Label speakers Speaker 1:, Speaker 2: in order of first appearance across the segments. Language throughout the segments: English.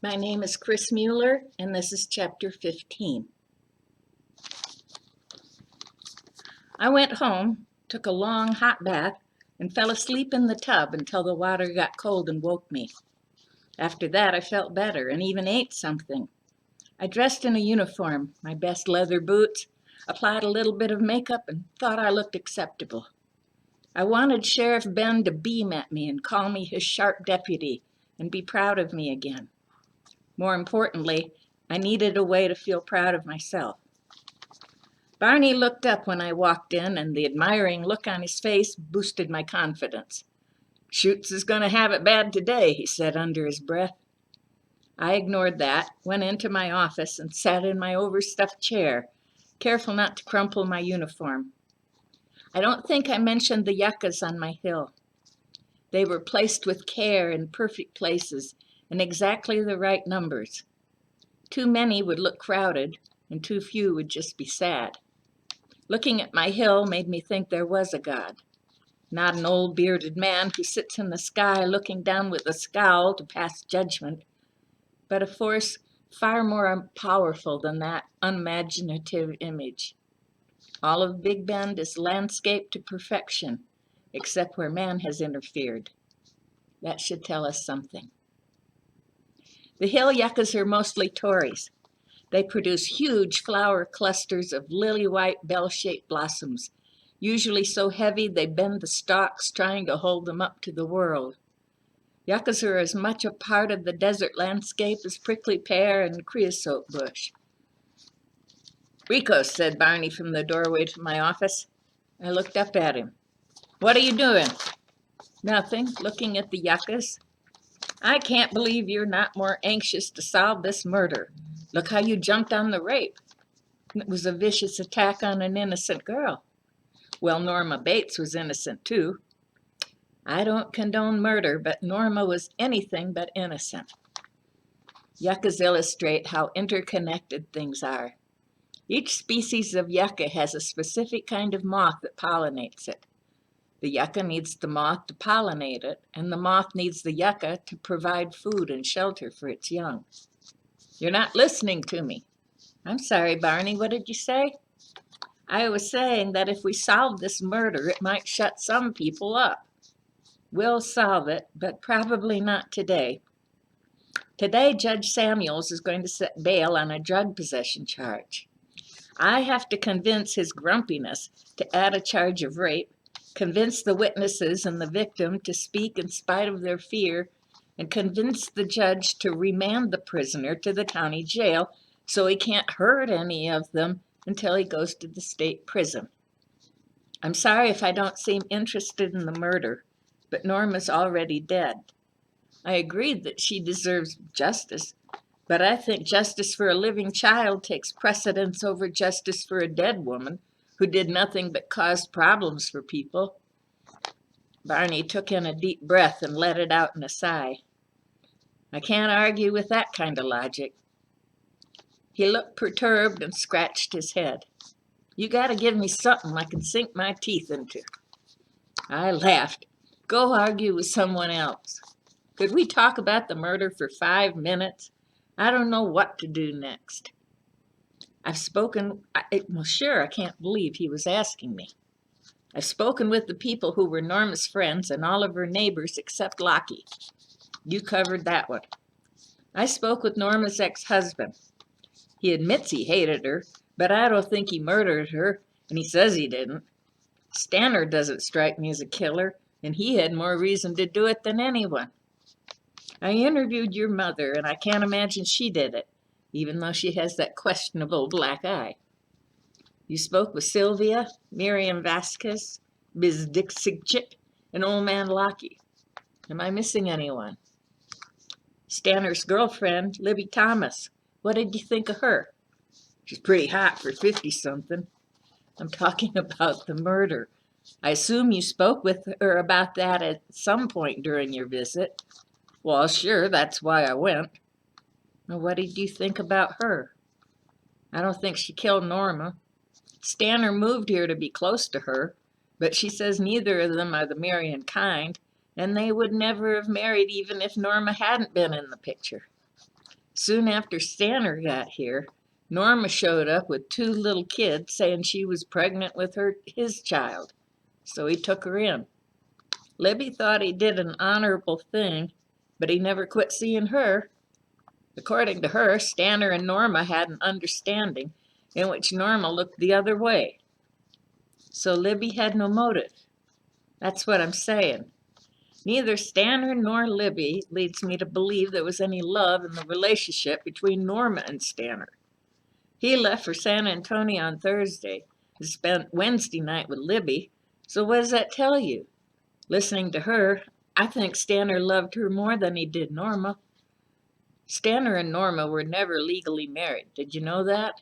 Speaker 1: My name is Chris Muller, and this is Chapter 15. I went home, took a long hot bath, and fell asleep in the tub until the water got cold and woke me. After that, I felt better and even ate something. I dressed in a uniform, my best leather boots, applied a little bit of makeup, and thought I looked acceptable. I wanted Sheriff Ben to beam at me and call me his sharp deputy and be proud of me again. More importantly, I needed a way to feel proud of myself. Barney looked up when I walked in, and the admiring look on his face boosted my confidence. "Schutz is going to have it bad today," he said under his breath. I ignored that, went into my office, and sat in my overstuffed chair, careful not to crumple my uniform. I don't think I mentioned the yuccas on my hill. They were placed with care in perfect places, in exactly the right numbers. Too many would look crowded, and too few would just be sad. Looking at my hill made me think there was a God. Not an old bearded man who sits in the sky looking down with a scowl to pass judgment, but a force far more powerful than that unimaginative image. All of Big Bend is landscaped to perfection, except where man has interfered. That should tell us something. The hill yuccas are mostly Tories. They produce huge flower clusters of lily-white bell-shaped blossoms, usually so heavy they bend the stalks trying to hold them up to the world. Yuccas are as much a part of the desert landscape as prickly pear and creosote bush. "Rico," said Barney from the doorway to my office. I looked up at him. "What are you doing?" "Nothing, looking at the yuccas." "I can't believe you're not more anxious to solve this murder. Look how you jumped on the rape." "It was a vicious attack on an innocent girl." "Well, Norma Bates was innocent too." "I don't condone murder, but Norma was anything but innocent." Yuccas illustrate how interconnected things are. Each species of yucca has a specific kind of moth that pollinates it. The yucca needs the moth to pollinate it, and the moth needs the yucca to provide food and shelter for its young. "You're not listening to me." "I'm sorry, Barney, what did you say?" "I was saying that if we solved this murder, it might shut some people up." "We'll solve it, but probably not today. Today, Judge Samuels is going to set bail on a drug possession charge. I have to convince his grumpiness to add a charge of rape, convince the witnesses and the victim to speak in spite of their fear, and convince the judge to remand the prisoner to the county jail so he can't hurt any of them until he goes to the state prison. I'm sorry if I don't seem interested in the murder, but Norma's already dead. I agreed that she deserves justice, but I think justice for a living child takes precedence over justice for a dead woman who did nothing but cause problems for people." Barney took in a deep breath and let it out in a sigh. "I can't argue with that kind of logic." He looked perturbed and scratched his head. "You got to give me something I can sink my teeth into." I laughed. "Go argue with someone else. Could we talk about the murder for 5 minutes? I don't know what to do next." "I've spoken..." Well, sure, I can't believe he was asking me. "I've spoken with the people who were Norma's friends and all of her neighbors except Lockie." "You covered that one." "I spoke with Norma's ex-husband. He admits he hated her, but I don't think he murdered her, and he says he didn't. Stanner doesn't strike me as a killer, and he had more reason to do it than anyone. I interviewed your mother, and I can't imagine she did it, even though she has that questionable black eye. You spoke with Sylvia, Miriam Vasquez, Ms. Dixigchik, and old man Lockie. Am I missing anyone?" "Stanner's girlfriend, Libby Thomas. What did you think of her?" "She's pretty hot for 50-something. "I'm talking about the murder. I assume you spoke with her about that at some point during your visit." "Well, sure, that's why I went." "Well, what did you think about her?" "I don't think she killed Norma. Stanner moved here to be close to her, but she says neither of them are the marrying kind, and they would never have married even if Norma hadn't been in the picture." Soon after Stanner got here, Norma showed up with 2 little kids saying she was pregnant with his child, so he took her in. Libby thought he did an honorable thing, but he never quit seeing her. According to her, Stanner and Norma had an understanding in which Norma looked the other way. So Libby had no motive. That's what I'm saying. Neither Stanner nor Libby leads me to believe there was any love in the relationship between Norma and Stanner. He left for San Antonio on Thursday and spent Wednesday night with Libby, so what does that tell you? Listening to her, I think Stanner loved her more than he did Norma. Stanner and Norma were never legally married. Did you know that?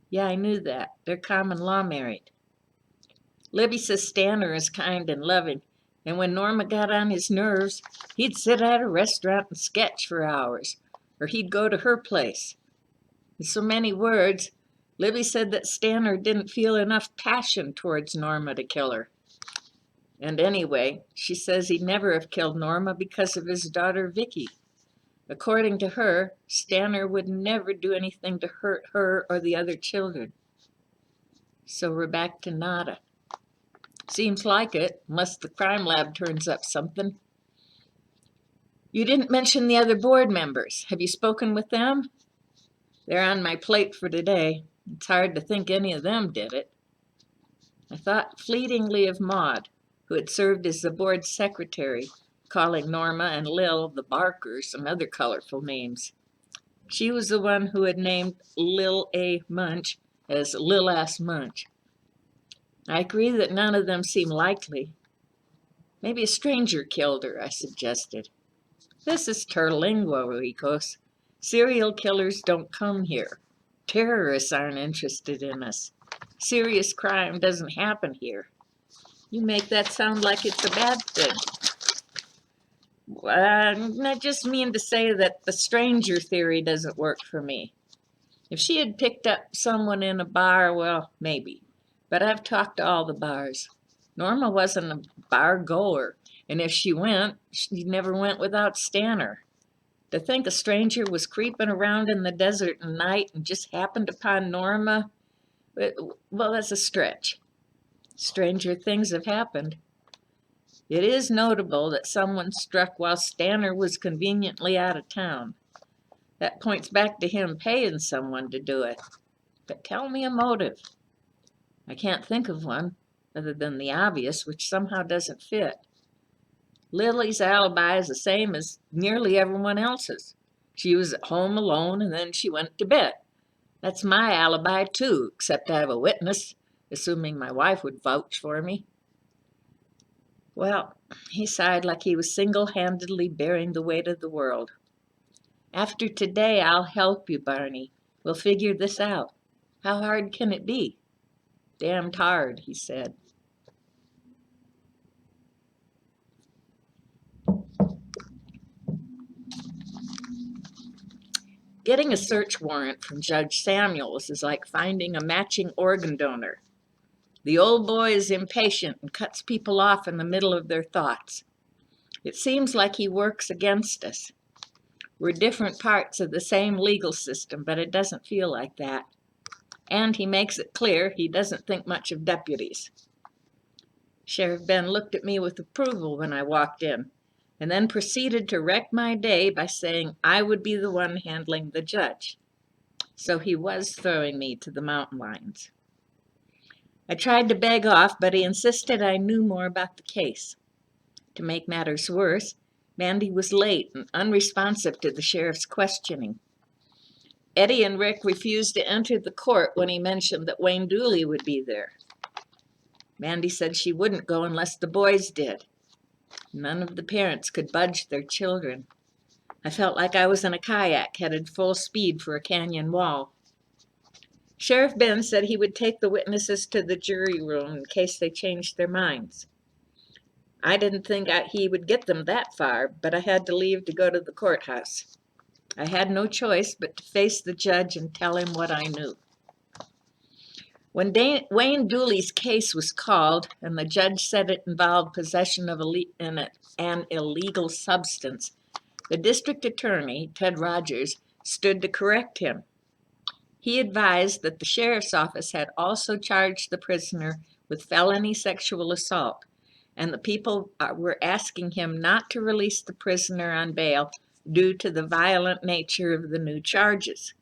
Speaker 1: Yeah, I knew that. They're common law married. Libby says Stanner is kind and loving, and when Norma got on his nerves, he'd sit at a restaurant and sketch for hours, or he'd go to her place. In so many words, Libby said that Stanner didn't feel enough passion towards Norma to kill her. And anyway, she says he'd never have killed Norma because of his daughter Vicky. According to her, Stanner would never do anything to hurt her or the other children. So we're back to nada. Seems like it, unless the crime lab turns up something. You didn't mention the other board members. Have you spoken with them? They're on my plate for today. It's hard to think any of them did it. I thought fleetingly of Maud, who had served as the board secretary, calling Norma and Lil the Barkers and other colorful names. She was the one who had named Lil A. Munch as Lil Ass Munch. I agree that none of them seem likely. Maybe a stranger killed her, I suggested. This is Terlingua, Ricos. Serial killers don't come here. Terrorists aren't interested in us. Serious crime doesn't happen here. You make that sound like it's a bad thing. I just mean to say that the stranger theory doesn't work for me. If she had picked up someone in a bar, well, maybe. But I've talked to all the bars. Norma wasn't a bar goer, and if she went, she never went without Stanner. To think a stranger was creeping around in the desert at night and just happened upon Norma, well, that's a stretch. Stranger things have happened. It is notable that someone struck while Stanner was conveniently out of town. That points back to him paying someone to do it. But tell me a motive. I can't think of one, other than the obvious, which somehow doesn't fit. Lily's alibi is the same as nearly everyone else's. She was at home alone and then she went to bed. That's my alibi too, except I have a witness, assuming my wife would vouch for me. Well, he sighed like he was single-handedly bearing the weight of the world. After today, I'll help you, Barney. We'll figure this out. How hard can it be? Damned hard, he said. Getting a search warrant from Judge Samuels is like finding a matching organ donor. The old boy is impatient and cuts people off in the middle of their thoughts. It seems like he works against us. We're different parts of the same legal system, but it doesn't feel like that. And he makes it clear he doesn't think much of deputies. Sheriff Ben looked at me with approval when I walked in, and then proceeded to wreck my day by saying I would be the one handling the judge. So he was throwing me to the mountain lions. I tried to beg off, but he insisted I knew more about the case. To make matters worse, Mandy was late and unresponsive to the sheriff's questioning. Eddie and Rick refused to enter the court when he mentioned that Wayne Dooley would be there. Mandy said she wouldn't go unless the boys did. None of the parents could budge their children. I felt like I was in a kayak headed full speed for a canyon wall. Sheriff Ben said he would take the witnesses to the jury room in case they changed their minds. I didn't think he would get them that far, but I had to leave to go to the courthouse. I had no choice but to face the judge and tell him what I knew. When Wayne Dooley's case was called and the judge said it involved possession of an illegal substance, the district attorney, Ted Rogers, stood to correct him. He advised that the sheriff's office had also charged the prisoner with felony sexual assault, and the people were asking him not to release the prisoner on bail due to the violent nature of the new charges.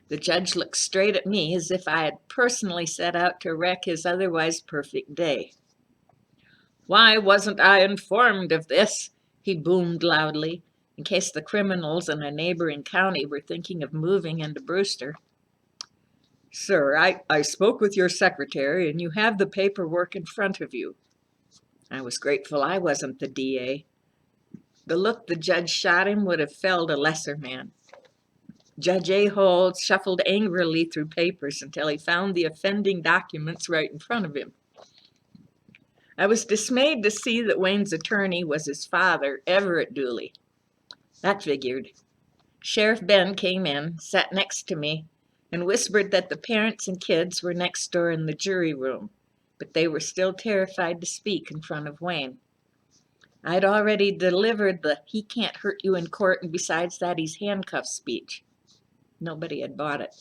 Speaker 1: The judge looked straight at me as if I had personally set out to wreck his otherwise perfect day. "Why wasn't I informed of this?" he boomed loudly, in case the criminals in a neighboring county were thinking of moving into Brewster. "Sir, I spoke with your secretary, and you have the paperwork in front of you." I was grateful I wasn't the DA. The look the judge shot him would have felled a lesser man. Judge Ahold shuffled angrily through papers until he found the offending documents right in front of him. I was dismayed to see that Wayne's attorney was his father, Everett Dooley. That figured. Sheriff Ben came in, sat next to me, and whispered that the parents and kids were next door in the jury room, but they were still terrified to speak in front of Wayne. I'd already delivered the "he can't hurt you in court, and besides that he's handcuffed" speech. Nobody had bought it.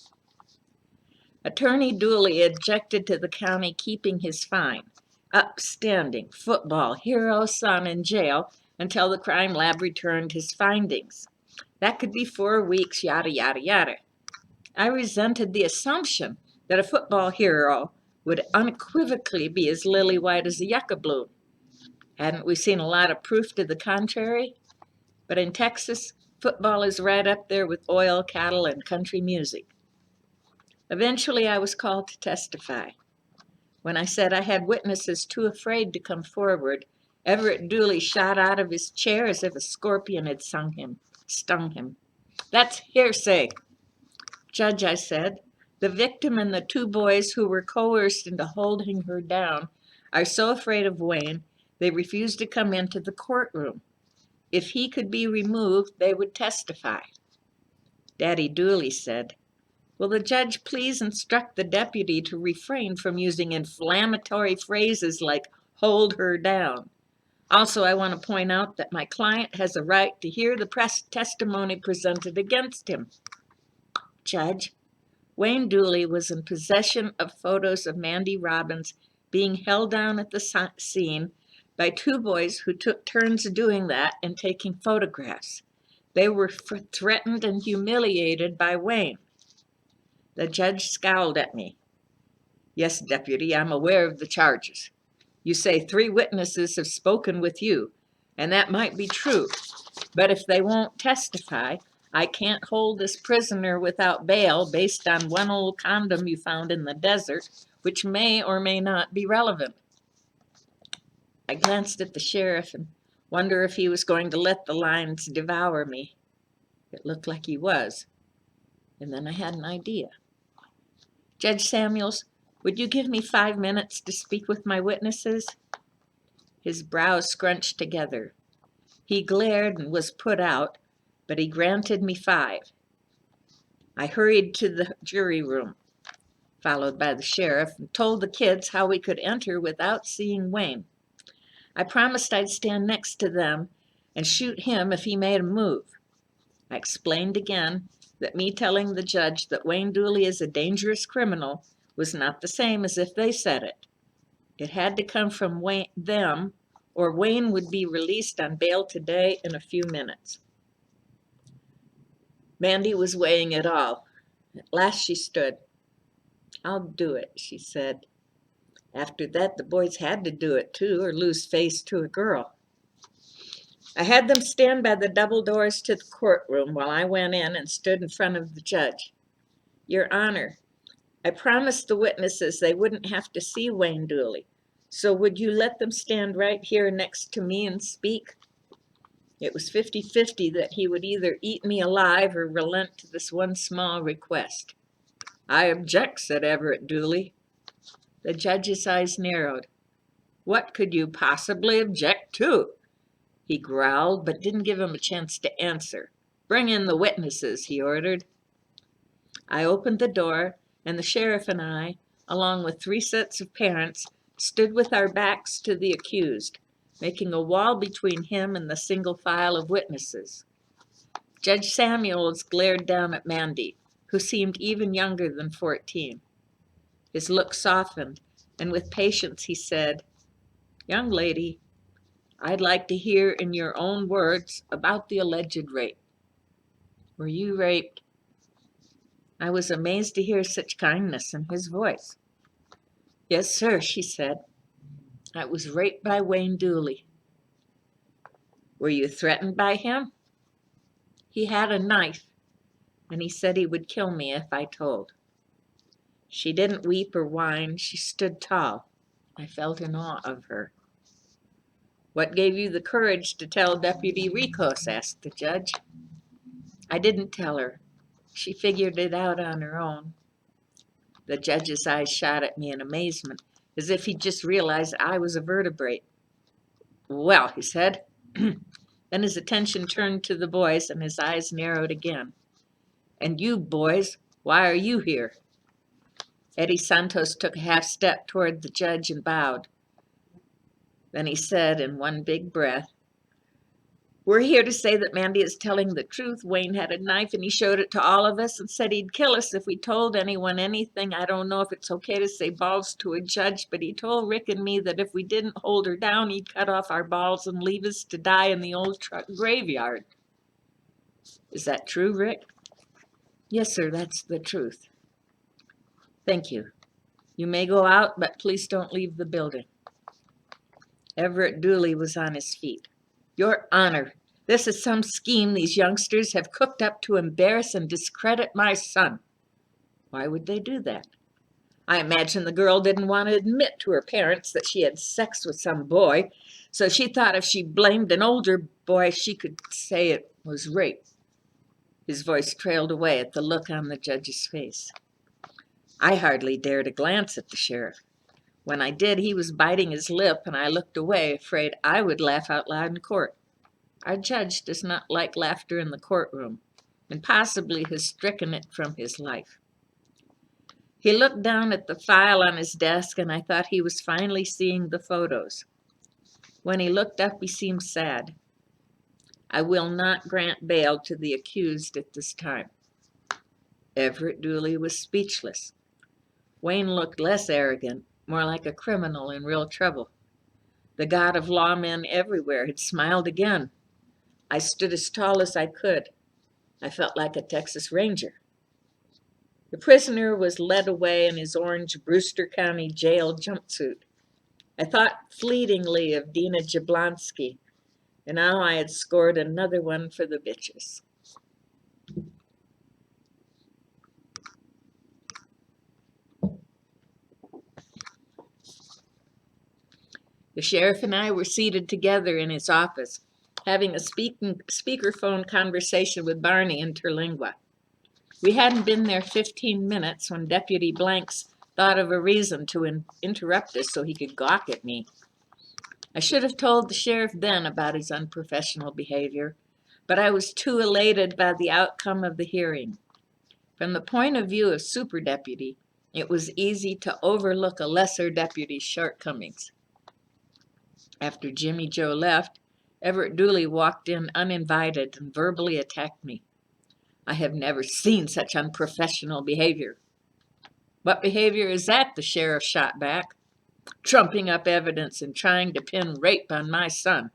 Speaker 1: Attorney Dooley objected to the county keeping his fine. Upstanding, football, hero son in jail until the crime lab returned his findings. That could be 4 weeks, yada, yada, yada. I resented the assumption that a football hero would unequivocally be as lily-white as a yucca bloom. Hadn't we seen a lot of proof to the contrary? But in Texas, football is right up there with oil, cattle, and country music. Eventually, I was called to testify. When I said I had witnesses too afraid to come forward, Everett Dooley shot out of his chair as if a scorpion had stung him. "That's hearsay." "Judge," I said, "the victim and the 2 boys who were coerced into holding her down are so afraid of Wayne, they refuse to come into the courtroom. If he could be removed, they would testify." Daddy Dooley said, "Will the judge please instruct the deputy to refrain from using inflammatory phrases like 'hold her down'? Also, I want to point out that my client has a right to hear the press testimony presented against him." "Judge, Wayne Dooley was in possession of photos of Mandy Robbins being held down at the scene by 2 boys who took turns doing that and taking photographs. They were threatened and humiliated by Wayne." The judge scowled at me. "Yes, deputy, I'm aware of the charges. You say 3 witnesses have spoken with you, and that might be true. But if they won't testify, I can't hold this prisoner without bail based on one old condom you found in the desert, which may or may not be relevant." I glanced at the sheriff and wondered if he was going to let the lines devour me. It looked like he was. And then I had an idea. "Judge Samuels, would you give me 5 minutes to speak with my witnesses?" His brows scrunched together. He glared and was put out, but he granted me 5. I hurried to the jury room, followed by the sheriff, and told the kids how we could enter without seeing Wayne. I promised I'd stand next to them and shoot him if he made a move. I explained again that me telling the judge that Wayne Dooley is a dangerous criminal was not the same as if they said it. It had to come from them, or Wayne would be released on bail today in a few minutes. Mandy was weighing it all. At last she stood. "I'll do it," she said. After that, the boys had to do it too, or lose face to a girl. I had them stand by the double doors to the courtroom while I went in and stood in front of the judge. "Your Honor, I promised the witnesses they wouldn't have to see Wayne Dooley, so would you let them stand right here next to me and speak?" It was 50-50 that he would either eat me alive or relent to this one small request. "I object," said Everett Dooley. The judge's eyes narrowed. "What could you possibly object to?" He growled, but didn't give him a chance to answer. "Bring in the witnesses," he ordered. I opened the door, and the sheriff and I, along with 3 sets of parents, stood with our backs to the accused, making a wall between him and the single file of witnesses. Judge Samuels glared down at Mandy, who seemed even younger than 14. His look softened, and with patience he said, "Young lady, I'd like to hear in your own words about the alleged rape. Were you raped?" I was amazed to hear such kindness in his voice. "Yes, sir," she said. "I was raped by Wayne Dooley." "Were you threatened by him?" "He had a knife, and he said he would kill me if I told." She didn't weep or whine. She stood tall. I felt in awe of her. "What gave you the courage to tell Deputy Ricos?" asked the judge. "I didn't tell her. She figured it out on her own." The judge's eyes shot at me in amazement, as if he just realized I was a vertebrate. "Well," he said. Then his attention turned to the boys, and his eyes narrowed again. "And you boys, why are you here?" Eddie Santos took a half step toward the judge and bowed. Then he said in one big breath, "We're here to say that Mandy is telling the truth. Wayne had a knife and he showed it to all of us and said he'd kill us if we told anyone anything. I don't know if it's okay to say balls to a judge, but he told Rick and me that if we didn't hold her down, he'd cut off our balls and leave us to die in the old truck graveyard." "Is that true, Rick?" "Yes, sir, that's the truth." "Thank you. You may go out, but please don't leave the building." Everett Dooley was on his feet. "Your Honor, this is some scheme these youngsters have cooked up to embarrass and discredit my son." "Why would they do that?" "I imagine the girl didn't want to admit to her parents that she had sex with some boy, so she thought if she blamed an older boy, she could say it was rape." His voice trailed away at the look on the judge's face. I hardly dared to glance at the sheriff. When I did, he was biting his lip, and I looked away, afraid I would laugh out loud in court. Our judge does not like laughter in the courtroom, and possibly has stricken it from his life. He looked down at the file on his desk, and I thought he was finally seeing the photos. When he looked up, he seemed sad. "I will not grant bail to the accused at this time." Everett Dooley was speechless. Wayne looked less arrogant, more like a criminal in real trouble. The god of lawmen everywhere had smiled again. I stood as tall as I could. I felt like a Texas Ranger. The prisoner was led away in his orange Brewster County jail jumpsuit. I thought fleetingly of Dina Jablonski, and now I had scored another one for the bitches. The sheriff and I were seated together in his office, having a speakerphone conversation with Barney interlingua. We hadn't been there 15 minutes when Deputy Blanks thought of a reason to interrupt us so he could gawk at me. I should have told the sheriff then about his unprofessional behavior, but I was too elated by the outcome of the hearing. From the point of view of Super Deputy, it was easy to overlook a lesser deputy's shortcomings. After Jimmy Joe left, Everett Dooley walked in uninvited and verbally attacked me. I have never seen such unprofessional behavior. "What behavior is that?" the sheriff shot back. "Trumping up evidence and trying to pin rape on my son."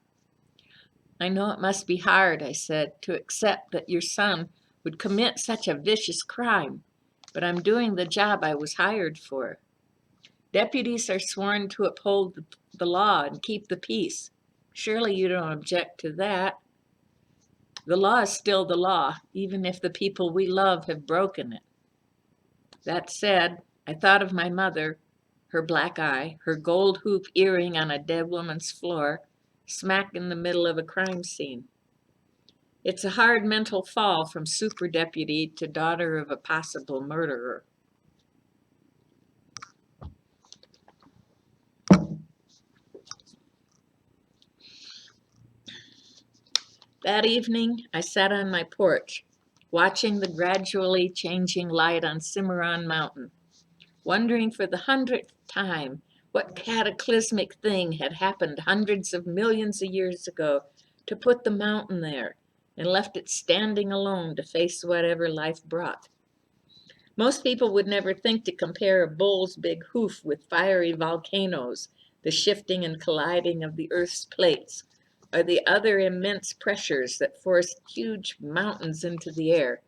Speaker 1: "I know it must be hard," I said, "to accept that your son would commit such a vicious crime, but I'm doing the job I was hired for. Deputies are sworn to uphold the law and keep the peace. Surely you don't object to that." "The law is still the law, even if the people we love have broken it." That said, I thought of my mother, her black eye, her gold hoop earring on a dead woman's floor, smack in the middle of a crime scene. It's a hard mental fall from super deputy to daughter of a possible murderer. That evening, I sat on my porch, watching the gradually changing light on Cimarron Mountain, wondering for the 100th time what cataclysmic thing had happened hundreds of millions of years ago to put the mountain there and left it standing alone to face whatever life brought. Most people would never think to compare a bull's big hoof with fiery volcanoes, the shifting and colliding of the Earth's plates, or the other immense pressures that forced huge mountains into the air.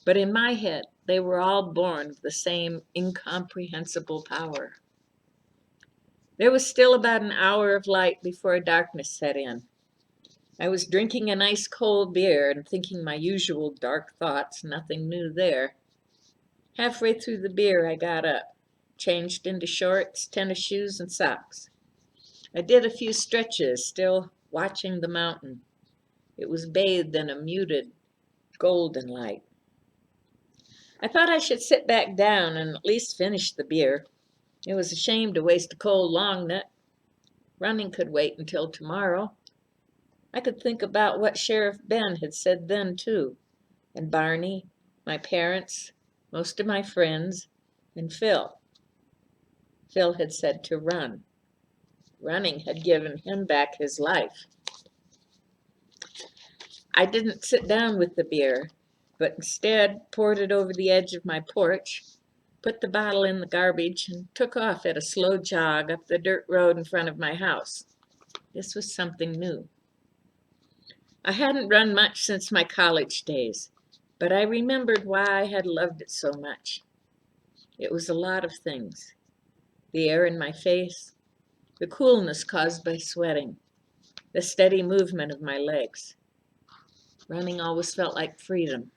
Speaker 1: But in my head, they were all born of the same incomprehensible power. There was still about an hour of light before darkness set in. I was drinking an ice cold beer and thinking my usual dark thoughts, nothing new there. Halfway through the beer, I got up, changed into shorts, tennis shoes, and socks. I did a few stretches, still watching the mountain. It was bathed in a muted, golden light. I thought I should sit back down and at least finish the beer. It was a shame to waste a cold long nut. Running could wait until tomorrow. I could think about what Sheriff Ben had said then, too, and Barney, my parents, most of my friends, and Phil. Phil had said to run. Running had given him back his life. I didn't sit down with the beer, but instead poured it over the edge of my porch, put the bottle in the garbage, and took off at a slow jog up the dirt road in front of my house. This was something new. I hadn't run much since my college days, but I remembered why I had loved it so much. It was a lot of things. The air in my face, the coolness caused by sweating, the steady movement of my legs. Running always felt like freedom.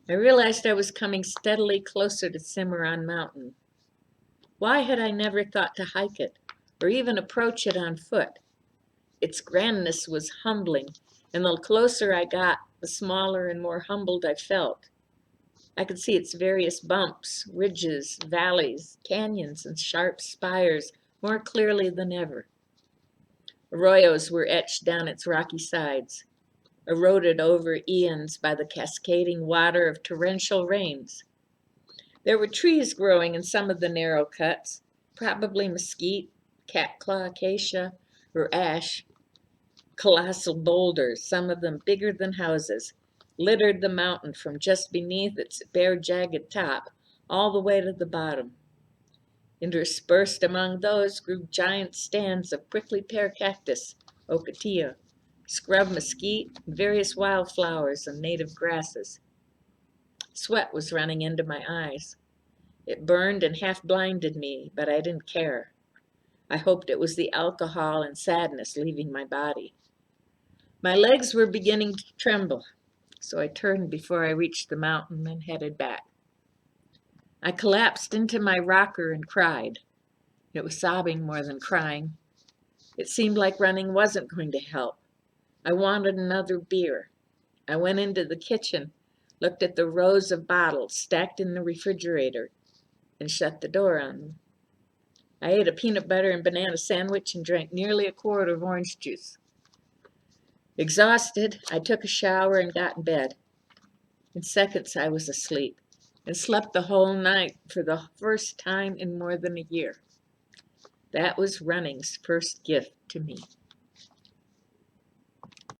Speaker 1: I realized I was coming steadily closer to Cimarron Mountain. Why had I never thought to hike it, or even approach it on foot? Its grandness was humbling, and the closer I got, the smaller and more humbled I felt. I could see its various bumps, ridges, valleys, canyons, and sharp spires more clearly than ever. Arroyos were etched down its rocky sides, eroded over eons by the cascading water of torrential rains. There were trees growing in some of the narrow cuts, probably mesquite, catclaw acacia, or ash. Colossal boulders, some of them bigger than houses, littered the mountain from just beneath its bare jagged top all the way to the bottom. Interspersed among those grew giant stands of prickly pear cactus, ocotillo, scrub mesquite, and various wildflowers and native grasses. Sweat was running into my eyes. It burned and half blinded me, but I didn't care. I hoped it was the alcohol and sadness leaving my body. My legs were beginning to tremble, so I turned before I reached the mountain and headed back. I collapsed into my rocker and cried. It was sobbing more than crying. It seemed like running wasn't going to help. I wanted another beer. I went into the kitchen, looked at the rows of bottles stacked in the refrigerator, and shut the door on them. I ate a peanut butter and banana sandwich and drank nearly a quart of orange juice. Exhausted, I took a shower and got in bed. In seconds, I was asleep and slept the whole night for the first time in more than a year. That was running's first gift to me.